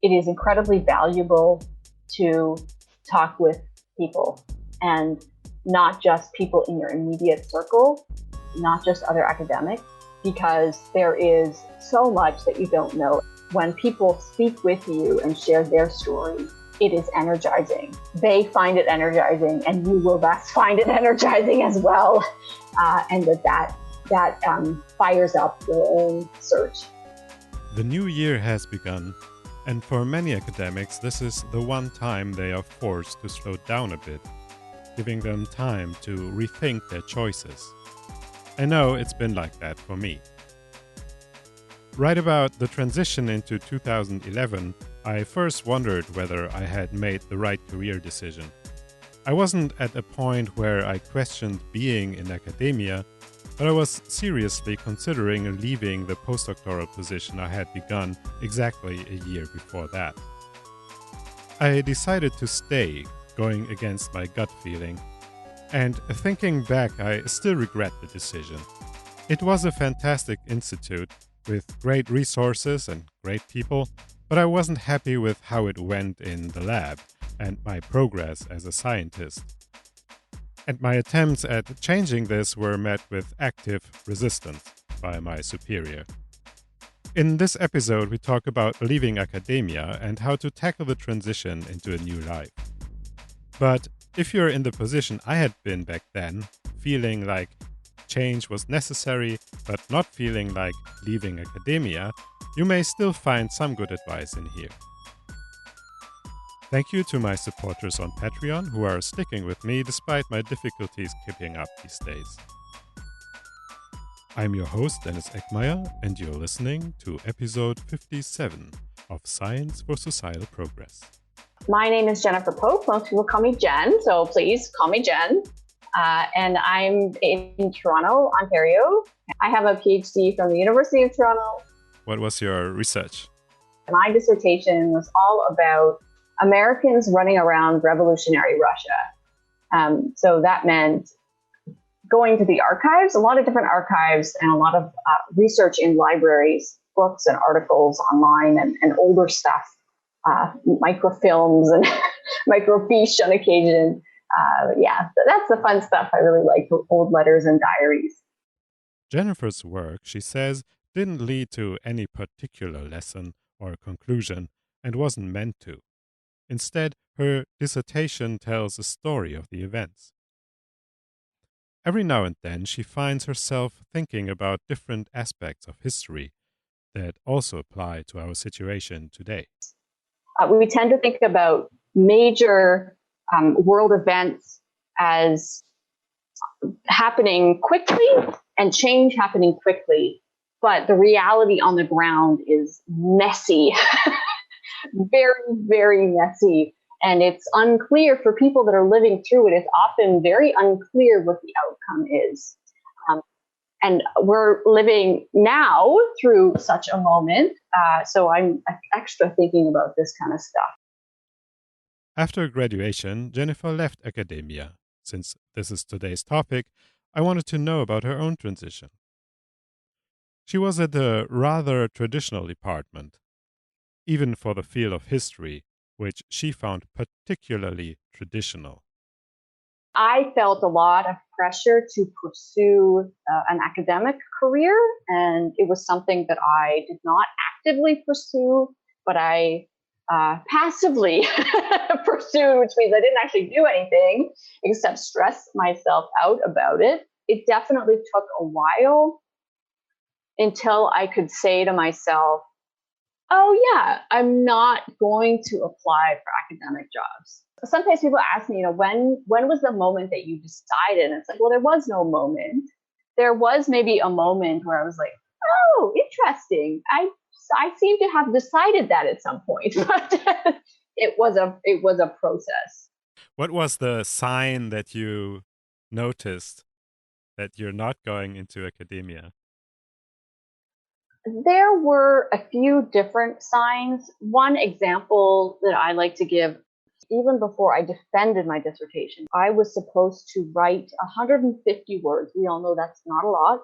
It is incredibly valuable to talk with people, and not just people in your immediate circle, not just other academics, because there is so much that you don't know. When people speak with you and share their story, it is energizing. They find it energizing, and you will thus find it energizing as well. And that fires up your own search. The new year has begun, and for many academics, this is the one time they are forced to slow down a bit, giving them time to rethink their choices. I know it's been like that for me. Right about the transition into 2011, I first wondered whether I had made the right career decision. I wasn't at a point where I questioned being in academia, but I was seriously considering leaving the postdoctoral position I had begun exactly a year before that. I decided to stay, going against my gut feeling, and thinking back, I still regret the decision. It was a fantastic institute with great resources and great people, but I wasn't happy with how it went in the lab and my progress as a scientist. And my attempts at changing this were met with active resistance by my superior. In this episode, we talk about leaving academia and how to tackle the transition into a new life. But if you're in the position I had been back then, feeling like change was necessary, but not feeling like leaving academia, you may still find some good advice in here. Thank you to my supporters on Patreon who are sticking with me despite my difficulties keeping up these days. I'm your host, Dennis Eckmeyer, and you're listening to episode 57 of Science for Societal Progress. My name is Jennifer Polk. Most people call me Jen, so please call me Jen. And I'm in Toronto, Ontario. I have a PhD from the University of Toronto. What was your research? My dissertation was all about Americans running around revolutionary Russia. So that meant going to the archives, a lot of different archives, and a lot of research in libraries, books and articles online, and older stuff, microfilms and microfiche on occasion. That's the fun stuff. I really like old letters and diaries. Jennifer's work, she says, didn't lead to any particular lesson or conclusion and wasn't meant to. Instead, her dissertation tells a story of the events. Every now and then, she finds herself thinking about different aspects of history that also apply to our situation today. We tend to think about major world events as happening quickly and change happening quickly, but the reality on the ground is messy. Very, very messy. And it's unclear for people that are living through it. It's often very unclear what the outcome is. And we're living now through such a moment. So I'm extra thinking about this kind of stuff. After graduation, Jennifer left academia. Since this is today's topic, I wanted to know about her own transition. She was at a rather traditional department, even for the field of history, which she found particularly traditional. I felt a lot of pressure to pursue an academic career, and it was something that I did not actively pursue, but I passively pursued, which means I didn't actually do anything except stress myself out about it. It definitely took a while until I could say to myself, oh yeah, I'm not going to apply for academic jobs. Sometimes people ask me, when was the moment that you decided? And it's like, well, there was no moment. There was maybe a moment where I was like, oh, interesting. I seem to have decided that at some point, but it was a process. What was the sign that you noticed that you're not going into academia? There were a few different signs. One example that I like to give, even before I defended my dissertation, I was supposed to write 150 words. We all know that's not a lot,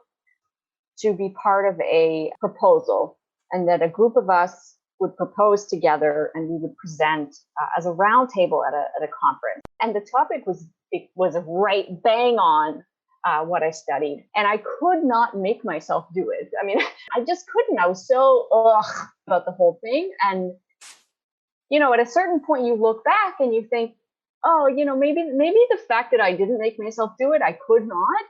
to be part of a proposal, and that a group of us would propose together, and we would present as a roundtable at a conference. And the topic was right bang on what I studied, and I could not make myself do it. I mean, I just couldn't. I was so about the whole thing, and at a certain point, you look back and you think, oh, maybe the fact that I didn't make myself do it, I could not.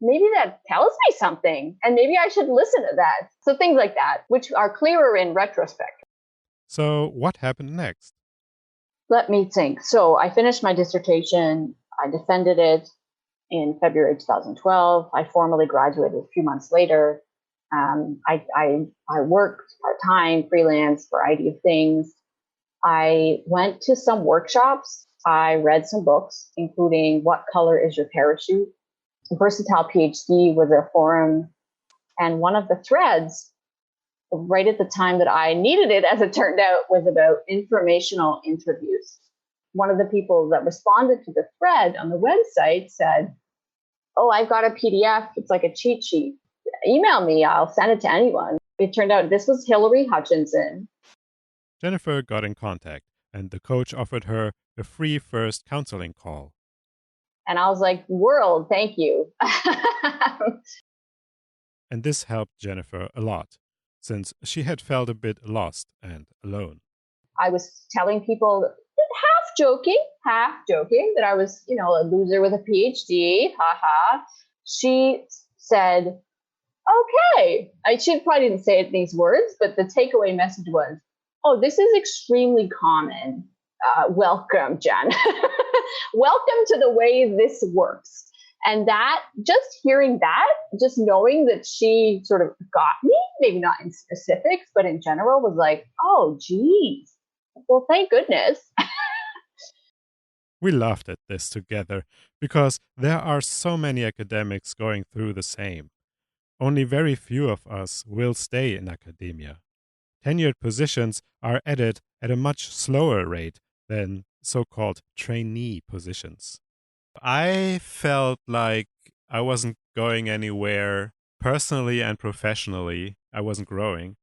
Maybe that tells me something, and maybe I should listen to that. So things like that, which are clearer in retrospect. So what happened next? Let me think. So I finished my dissertation. I defended it in February 2012. I formally graduated a few months later. I worked part-time, freelance, variety of things. I went to some workshops. I read some books, including What Color is Your Parachute? Versatile PhD was a forum. And one of the threads, right at the time that I needed it, as it turned out, was about informational interviews. One of the people that responded to the thread on the website said, oh, I've got a PDF. It's like a cheat sheet. Email me. I'll send it to anyone. It turned out this was Hillary Hutchinson. Jennifer got in contact, and the coach offered her a free first counseling call. And I was like, world, thank you. And this helped Jennifer a lot, since she had felt a bit lost and alone. I was telling people, half joking, that I was, a loser with a PhD. Haha. She said, okay. She probably didn't say it in these words, but the takeaway message was, oh, this is extremely common. Welcome, Jen. Welcome to the way this works. And that, just hearing that, just knowing that she sort of got me, maybe not in specifics, but in general, was like, oh, geez. Well, thank goodness. We laughed at this together because there are so many academics going through the same. Only very few of us will stay in academia. Tenured positions are added at a much slower rate than so-called trainee positions. I felt like I wasn't going anywhere personally and professionally. I wasn't growing.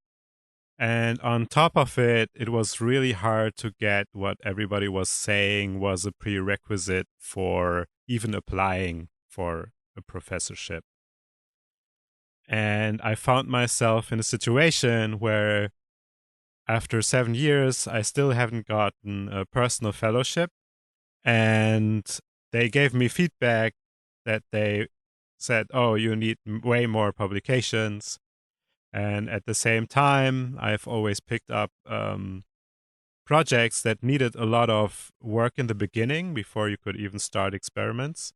And on top of it, it was really hard to get what everybody was saying was a prerequisite for even applying for a professorship. And I found myself in a situation where after 7 years, I still haven't gotten a personal fellowship. And they gave me feedback that they said, oh, you need way more publications. And at the same time, I've always picked up projects that needed a lot of work in the beginning before you could even start experiments.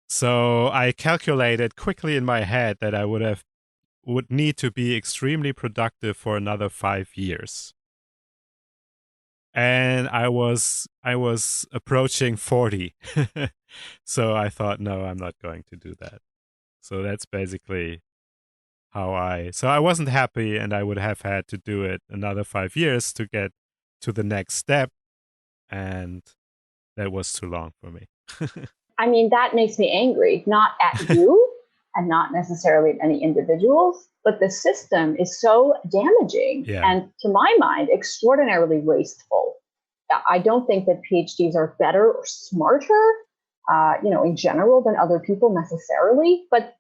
So I calculated quickly in my head that I would need to be extremely productive for another 5 years. And I was approaching 40. So I thought, no, I'm not going to do that. So that's basically so I wasn't happy, and I would have had to do it another 5 years to get to the next step. And that was too long for me. I mean, that makes me angry, not at you and not necessarily at any individuals, but the system is so damaging and, to my mind, extraordinarily wasteful. I don't think that PhDs are better or smarter, in general than other people necessarily, but,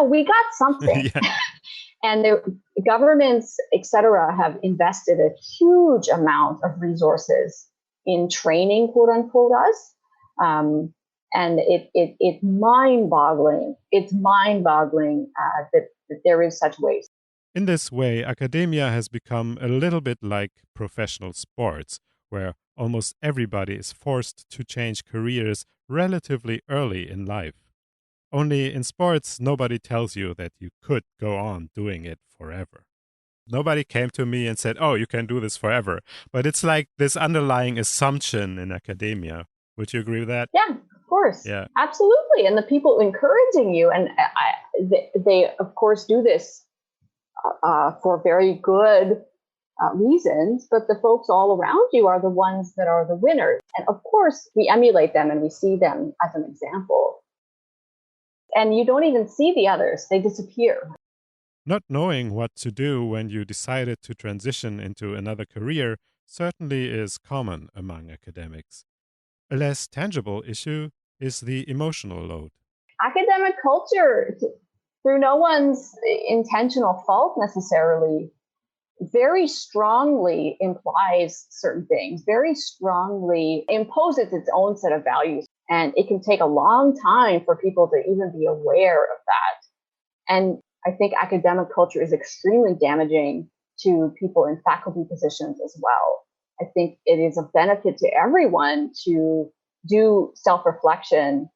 we got something. And the governments, et cetera, have invested a huge amount of resources in training, quote unquote, us. And it's mind-boggling. It's mind-boggling that there is such waste. In this way, academia has become a little bit like professional sports, where almost everybody is forced to change careers relatively early in life. Only in sports, nobody tells you that you could go on doing it forever. Nobody came to me and said, oh, you can do this forever. But it's like this underlying assumption in academia. Would you agree with that? Yeah, of course. Yeah, absolutely. And the people encouraging you, and they of course, do this for very good reasons, but the folks all around you are the ones that are the winners. And of course, we emulate them and we see them as an example. And you don't even see the others. They disappear. Not knowing what to do when you decided to transition into another career certainly is common among academics. A less tangible issue is the emotional load. Academic culture, through no one's intentional fault necessarily, very strongly implies certain things, very strongly imposes its own set of values. And it can take a long time for people to even be aware of that. And I think academic culture is extremely damaging to people in faculty positions as well. I think it is a benefit to everyone to do self-reflection,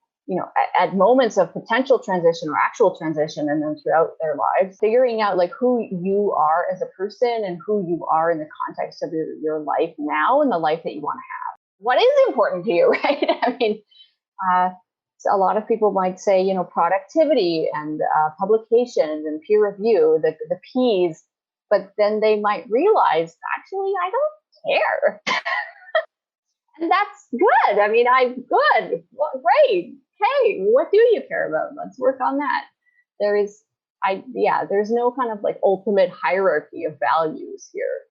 at moments of potential transition or actual transition, and then throughout their lives, figuring out like who you are as a person and who you are in the context of your life now and the life that you want to have. What is important to you, right? I mean, so a lot of people might say, productivity and publications and peer review, the P's, but then they might realize, actually, I don't care. And that's good. I mean, I'm good. Well, great. Hey, what do you care about? Let's work on that. There's no kind of like ultimate hierarchy of values here.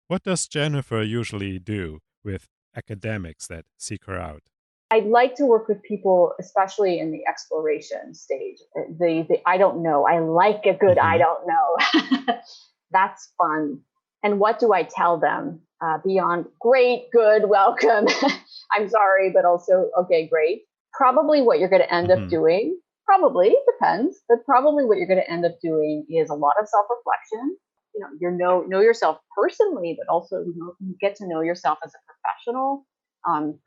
What does Jennifer usually do with academics that seek her out? I'd like to work with people, especially in the exploration stage. The I don't know. I like a good I don't know. That's fun. And what do I tell them beyond great, good, welcome? I'm sorry, but also, okay, great. Probably what you're going to end up doing, probably, depends, but probably what you're going to end up doing is a lot of self-reflection. You know yourself personally, but also you get to know yourself as a professional,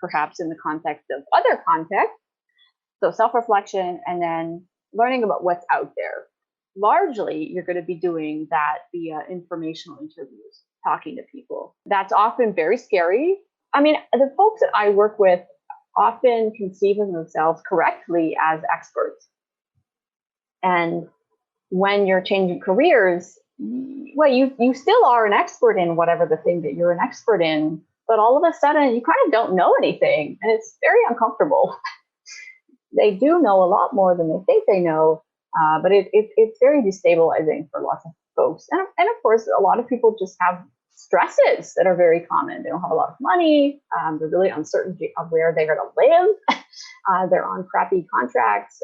perhaps in the context of other contexts. So self-reflection and then learning about what's out there. Largely, you're going to be doing that via informational interviews, talking to people. That's often very scary. I mean, the folks that I work with often conceive of themselves correctly as experts. And when you're changing careers, well, you still are an expert in whatever the thing that you're an expert in, but all of a sudden you kind of don't know anything, and it's very uncomfortable. They do know a lot more than they think they know, but it's very destabilizing for lots of folks. And of course, a lot of people just have stresses that are very common. They don't have a lot of money. They're really uncertain of where they're going to live. They're on crappy contracts,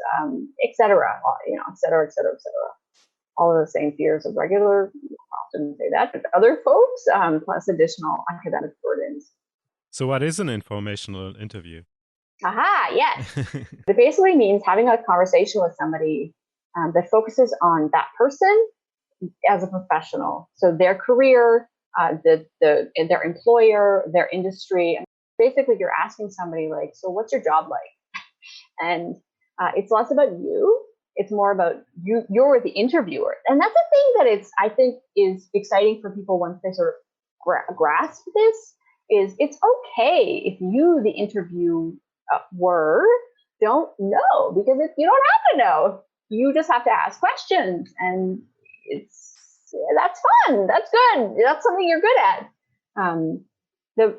et cetera, et cetera, et cetera, et cetera. All of the same fears of regular, often say that, but other folks, plus additional academic burdens. So what is an informational interview? Aha, yes. It basically means having a conversation with somebody that focuses on that person as a professional. So their career, their employer, their industry. And basically, you're asking somebody like, so what's your job like? And it's less about you. It's more about you're the interviewer. And that's a thing that I think is exciting for people once they sort of grasp this, is it's okay if you, the interviewer, don't know, because you don't have to know. You just have to ask questions, and that's fun. That's good. That's something you're good at. The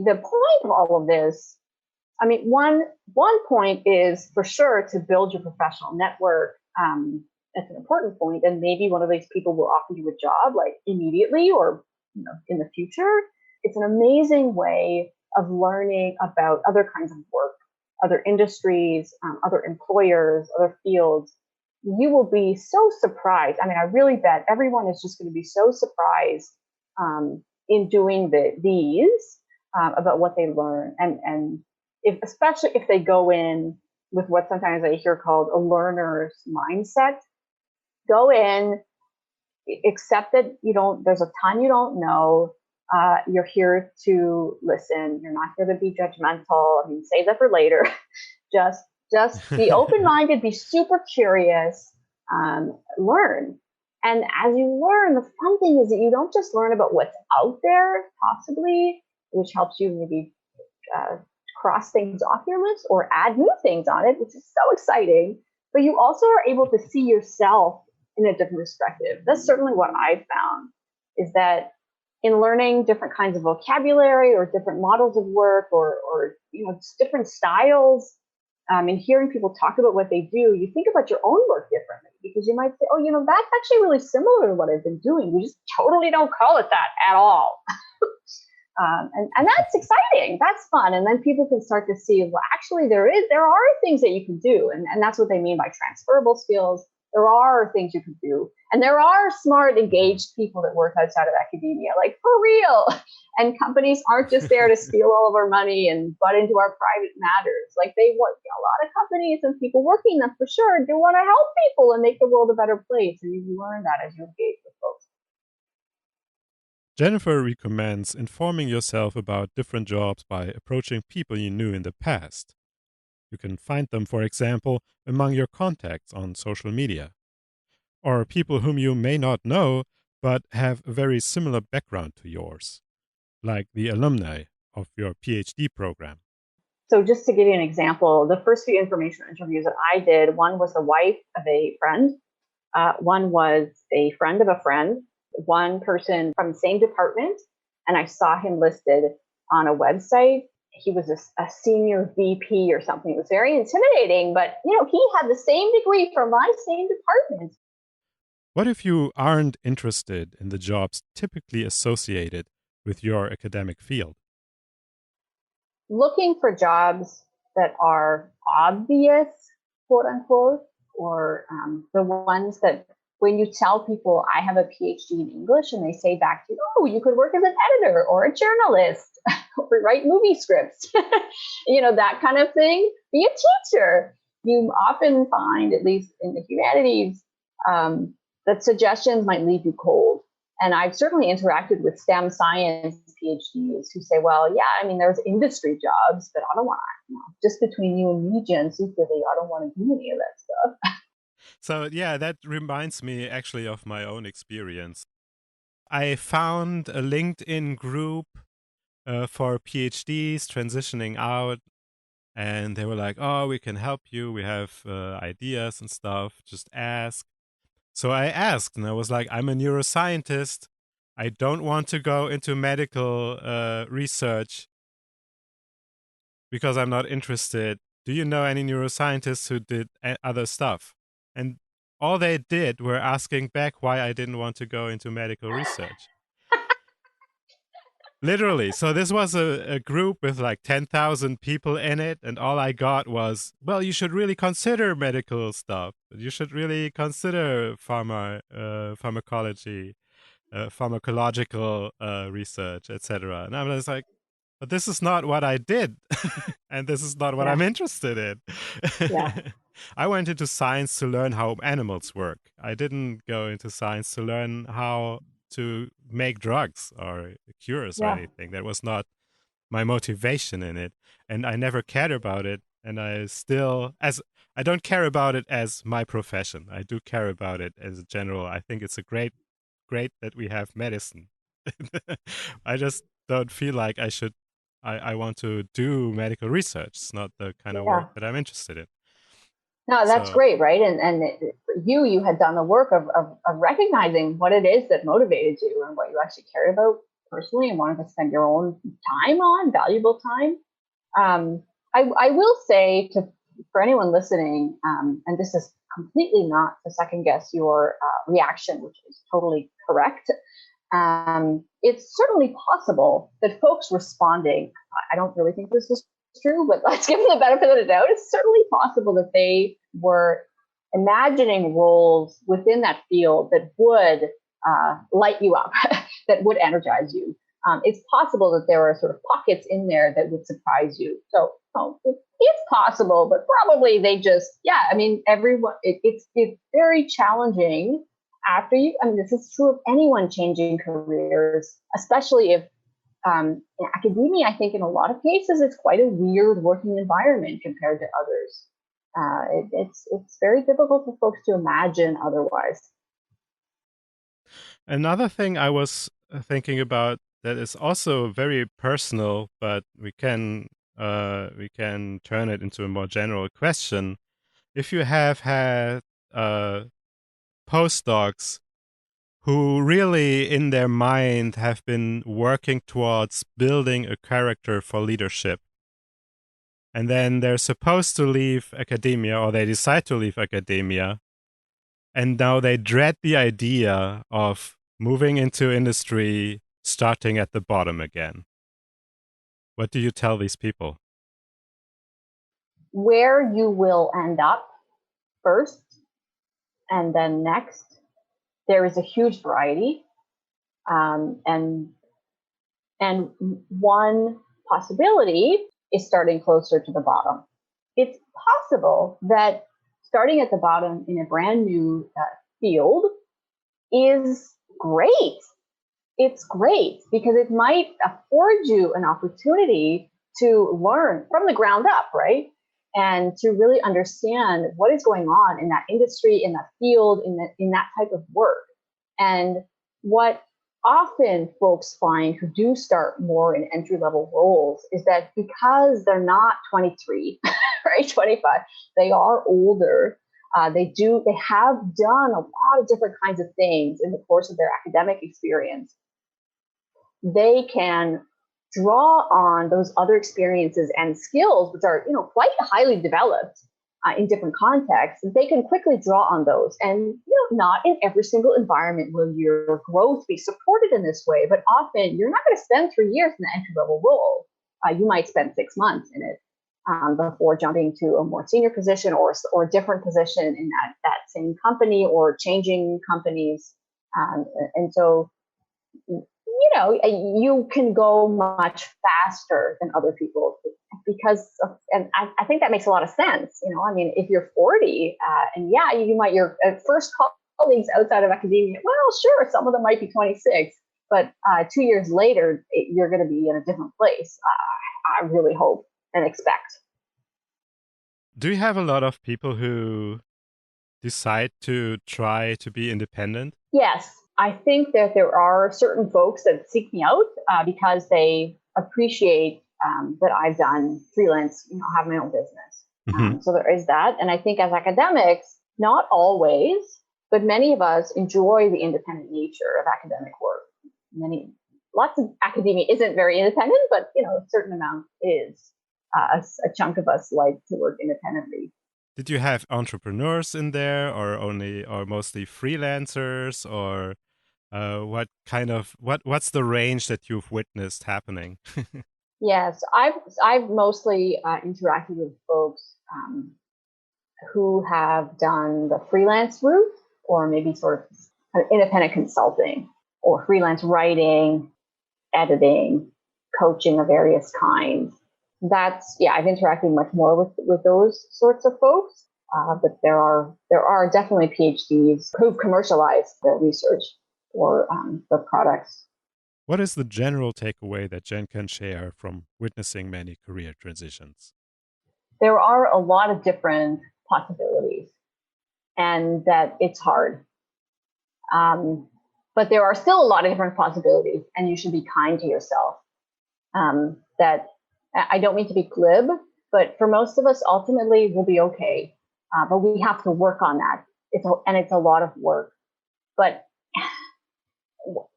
point of all of this, I mean, one point is for sure to build your professional network. That's an important point, and maybe one of these people will offer you a job like immediately or in the future. It's an amazing way of learning about other kinds of work, other industries, other employers, other fields. You will be so surprised. I mean, I really bet everyone is just going to be so surprised in doing these about what they learn, and especially if they go in with what sometimes I hear called a learner's mindset. Go in, accept that there's a ton you don't know. You're here to listen. You're not here to be judgmental. I mean, save that for later. Just be open-minded, be super curious, learn. And as you learn, the fun thing is that you don't just learn about what's out there, possibly, which helps you maybe cross things off your list or add new things on it, which is so exciting. But you also are able to see yourself in a different perspective. That's certainly what I've found, is that in learning different kinds of vocabulary or different models of work or different styles, and hearing people talk about what they do, you think about your own work differently. because you might say, oh, that's actually really similar to what I've been doing. We just totally don't call it that at all. And that's exciting. That's fun. And then people can start to see, well, actually there are things that you can do. And that's what they mean by transferable skills. There are things you can do. And there are smart, engaged people that work outside of academia, like for real. And companies aren't just there to steal all of our money and butt into our private matters. Like they want a lot of companies and people working them for sure do want to help people and make the world a better place. And you learn that as you engage with folks. Jennifer recommends informing yourself about different jobs by approaching people you knew in the past. You can find them, for example, among your contacts on social media, or people whom you may not know but have a very similar background to yours, like the alumni of your PhD program. So just to give you an example, the first few information interviews that I did, one was the wife of a friend, one was a friend of a friend, one person from the same department, and I saw him listed on a website. He was a senior VP or something. It was very intimidating, but he had the same degree from my same department. What if you aren't interested in the jobs typically associated with your academic field? Looking for jobs that are obvious, quote unquote, or the ones that when you tell people I have a PhD in English and they say back to you, oh, you could work as an editor or a journalist or write movie scripts, that kind of thing. Be a teacher. You often find, at least in the humanities, that suggestions might leave you cold. And I've certainly interacted with STEM science PhDs who say, well, yeah, there's industry jobs, but I don't want to, just between you and me, Jen, secretly, I don't want to do any of that stuff. So, yeah, that reminds me actually of my own experience. I found a LinkedIn group for PhDs transitioning out, and they were like, oh, we can help you. We have ideas and stuff. Just ask. So I asked, and I was like, I'm a neuroscientist. I don't want to go into medical research because I'm not interested. Do you know any neuroscientists who did other stuff? And all they did were asking back why I didn't want to go into medical research. Literally. So this was a group with like 10,000 people in it. And all I got was, well, you should really consider medical stuff. You should really consider pharmacology, pharmacological research, etc. And I was like, but this is not what I did. And this is not what Yeah. I'm interested in. Yeah. I went into science to learn how animals work. I didn't go into science to learn how to make drugs or cures or Yeah. anything. That was not my motivation in it. And I never cared about it. And I don't care about it as my profession. I do care about it as a general. I think it's a great that we have medicine. I just don't feel like I want to do medical research. It's not the kind of work Yeah. that I'm interested in. No, that's So, great, right? And for you had done the work of recognizing what it is that motivated you and what you actually cared about personally and wanted to spend your own time on, valuable time. I will say for anyone listening, and this is completely not to second guess your reaction, which is totally correct. It's certainly possible that folks responding, I don't really think this is true, but let's give them the benefit of the doubt. It's certainly possible that they were imagining roles within that field that would light you up, that would energize you. It's possible that there are sort of pockets in there that would surprise you. So it's possible, but probably they just, everyone, it's very challenging after this is true of anyone changing careers, especially if in academia, I think in a lot of cases, it's quite a weird working environment compared to others. It's very difficult for folks to imagine otherwise. another thing I was thinking about that is also very personal, but we can turn it into a more general question. If you have had postdocs who really in their mind have been working towards building a character for leadership, and then they're supposed to leave academia, or they decide to leave academia, And now they dread the idea of moving into industry, starting at the bottom again. What do you tell these people? Where you will end up first and then next, there is a huge variety. And one possibility is starting closer to the bottom. It's possible that starting at the bottom in a brand new field is great. It's great because it might afford you an opportunity to learn from the ground up, right? And to really understand what is going on in that industry, in that field, in that type of work. And what often folks find who do start more in entry level roles is that because they're not 23, right, 25, they are older. They have done a lot of different kinds of things in the course of their academic experience. They can draw on those other experiences and skills, which are, quite highly developed in different contexts. They can quickly draw on those. And, not in every single environment will your growth be supported in this way, but often you're not going to spend 3 years in the entry level role. You might spend 6 months in it before jumping to a more senior position or a different position in that same company or changing companies. And so you can go much faster than other people because and I think that makes a lot of sense. I mean, if you're 40 and you might, your first colleagues outside of academia, well, sure, some of them might be 26, but 2 years later, you're going to be in a different place. I really hope and expect. Do you have a lot of people who decide to try to be independent? Yes, I think that there are certain folks that seek me out because they appreciate that I've done freelance, have my own business. Mm-hmm. So there is that. And I think as academics, not always, but many of us enjoy the independent nature of academic work. Lots of academia isn't very independent, but a certain amount is. A chunk of us like to work independently. Did you have entrepreneurs in there, or mostly freelancers, or what's the range that you've witnessed happening? Yes, I've mostly interacted with folks who have done the freelance route, or maybe sort of independent consulting, or freelance writing, editing, coaching of various kinds. I've interacted much more with those sorts of folks. But there are definitely PhDs who've commercialized their research or the products. What is the general takeaway that Jen can share from witnessing many career transitions? There are a lot of different possibilities, and that it's hard. But there are still a lot of different possibilities, and you should be kind to yourself. That I don't mean to be glib, but for most of us, ultimately, we'll be okay. But we have to work on that. It's a lot of work. But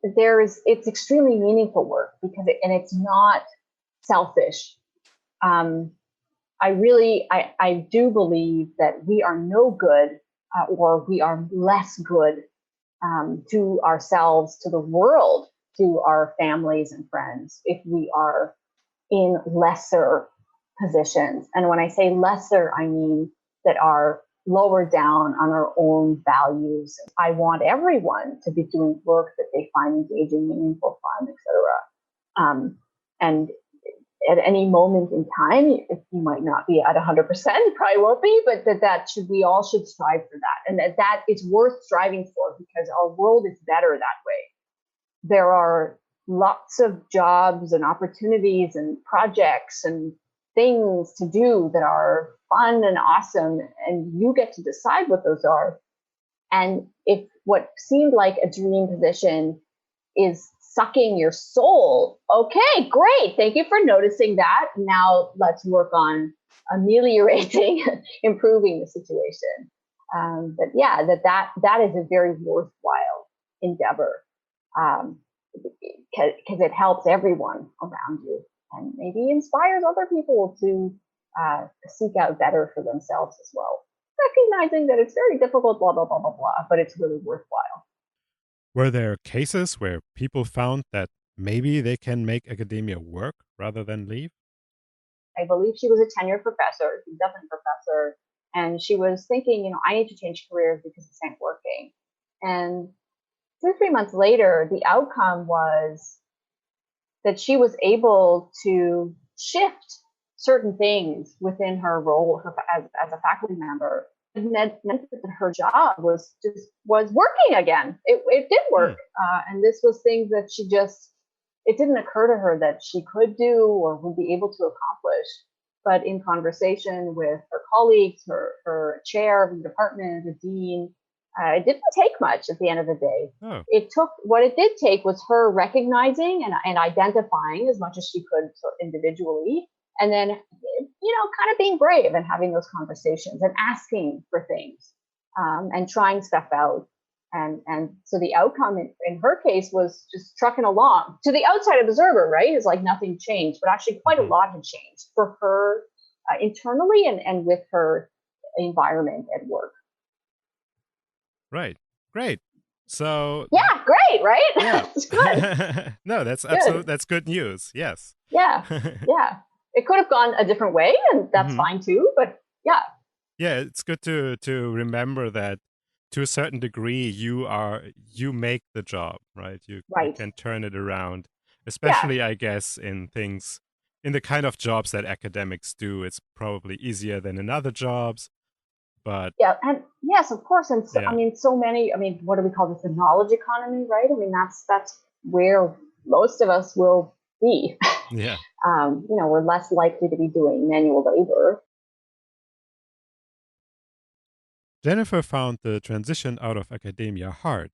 it's extremely meaningful work because it's not selfish. I do believe that we are no good or we are less good to ourselves, to the world, to our families and friends if we are in lesser positions. And when I say lesser, I mean that are lower down on our own values. I want everyone to be doing work that they find engaging, meaningful, fun, etc. And at any moment in time, you might not be at 100%, probably won't be, but we all should strive for that. And that is worth striving for because our world is better that way. There are lots of jobs and opportunities and projects and things to do that are fun and awesome, and you get to decide what those are. And if what seemed like a dream position is sucking your soul, okay, great. Thank you for noticing that. Now let's work on ameliorating, improving the situation. But yeah, that is a very worthwhile endeavor. Because it helps everyone around you and maybe inspires other people to seek out better for themselves as well. recognizing that it's very difficult, blah, blah, blah, blah, blah, but it's really worthwhile. Were there cases where people found that maybe they can make academia work rather than leave? I believe she was a tenured professor, definitely professor, and she was thinking, I need to change careers because this ain't working. And 2 or 3 months later, the outcome was that she was able to shift certain things within her role as a faculty member. It meant that her job was working again. It did work, and this was things that it didn't occur to her that she could do or would be able to accomplish. But in conversation with her colleagues, her chair of the department, the dean, it didn't take much at the end of the day. Oh. What it did take was her recognizing and identifying as much as she could individually, and then, kind of being brave and having those conversations and asking for things, and trying stuff out. And so the outcome in her case was just trucking along. To the outside observer, right, is like nothing changed, but actually quite a lot had changed for her internally and with her environment at work. Right. Great. So yeah, great, right? Yeah. It's good. No, that's good news. Yes. Yeah. Yeah. It could have gone a different way, and that's fine too, but yeah. Yeah, it's good to remember that to a certain degree you make the job, right? You can turn it around, especially I guess in the kind of jobs that academics do. It's probably easier than in other jobs. But yeah, and yes, of course, and so, so many. What do we call this? The knowledge economy, right? That's where most of us will be. Yeah. We're less likely to be doing manual labor. Jennifer found the transition out of academia hard,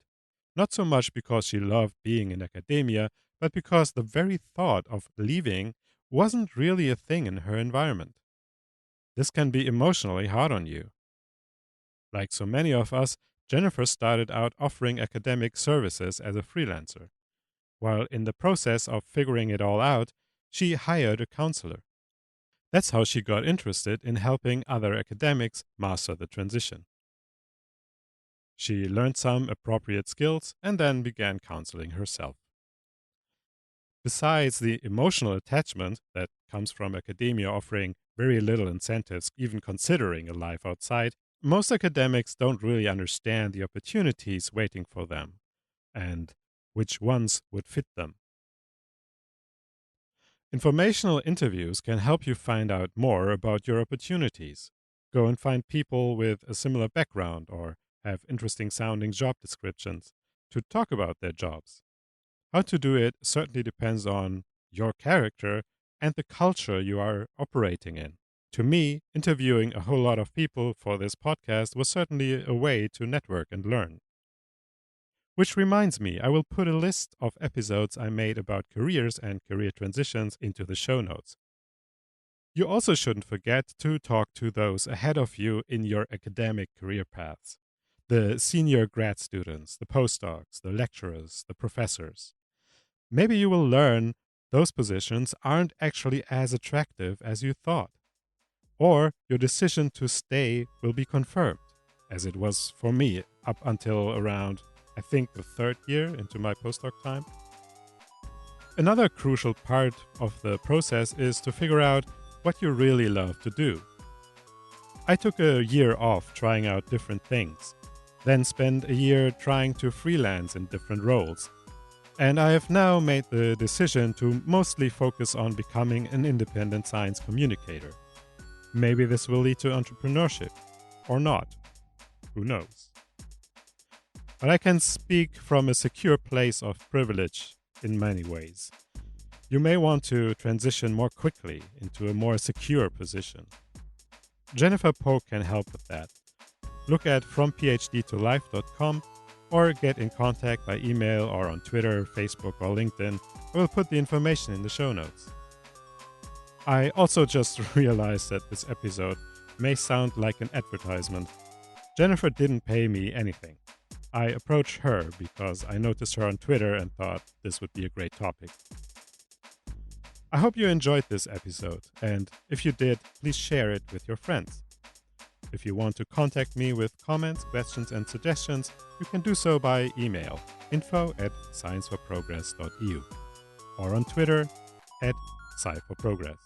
not so much because she loved being in academia, but because the very thought of leaving wasn't really a thing in her environment. This can be emotionally hard on you. Like so many of us, Jennifer started out offering academic services as a freelancer. While in the process of figuring it all out, she hired a counselor. That's how she got interested in helping other academics master the transition. She learned some appropriate skills and then began counseling herself. Besides the emotional attachment that comes from academia offering very little incentives, even considering a life outside, most academics don't really understand the opportunities waiting for them and which ones would fit them. Informational interviews can help you find out more about your opportunities. Go and find people with a similar background or have interesting sounding job descriptions to talk about their jobs. How to do it certainly depends on your character and the culture you are operating in. To me, interviewing a whole lot of people for this podcast was certainly a way to network and learn. Which reminds me, I will put a list of episodes I made about careers and career transitions into the show notes. You also shouldn't forget to talk to those ahead of you in your academic career paths. The senior grad students, the postdocs, the lecturers, the professors. Maybe you will learn those positions aren't actually as attractive as you thought. Or your decision to stay will be confirmed, as it was for me up until around, I think, the third year into my postdoc time. Another crucial part of the process is to figure out what you really love to do. I took a year off trying out different things, then spent a year trying to freelance in different roles. And I have now made the decision to mostly focus on becoming an independent science communicator. Maybe this will lead to entrepreneurship, or not. Who knows? But I can speak from a secure place of privilege in many ways. You may want to transition more quickly into a more secure position. Jennifer Polk can help with that. Look at fromphd2life.com or get in contact by email or on Twitter, Facebook, or LinkedIn. I will put the information in the show notes. I also just realized that this episode may sound like an advertisement. Jennifer didn't pay me anything. I approached her because I noticed her on Twitter and thought this would be a great topic. I hope you enjoyed this episode, and if you did, please share it with your friends. If you want to contact me with comments, questions, and suggestions, you can do so by email info@scienceforprogress.eu or on Twitter @SciForProgress.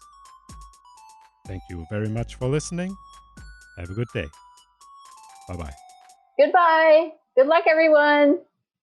Thank you very much for listening. Have a good day. Bye-bye. Goodbye. Good luck, everyone.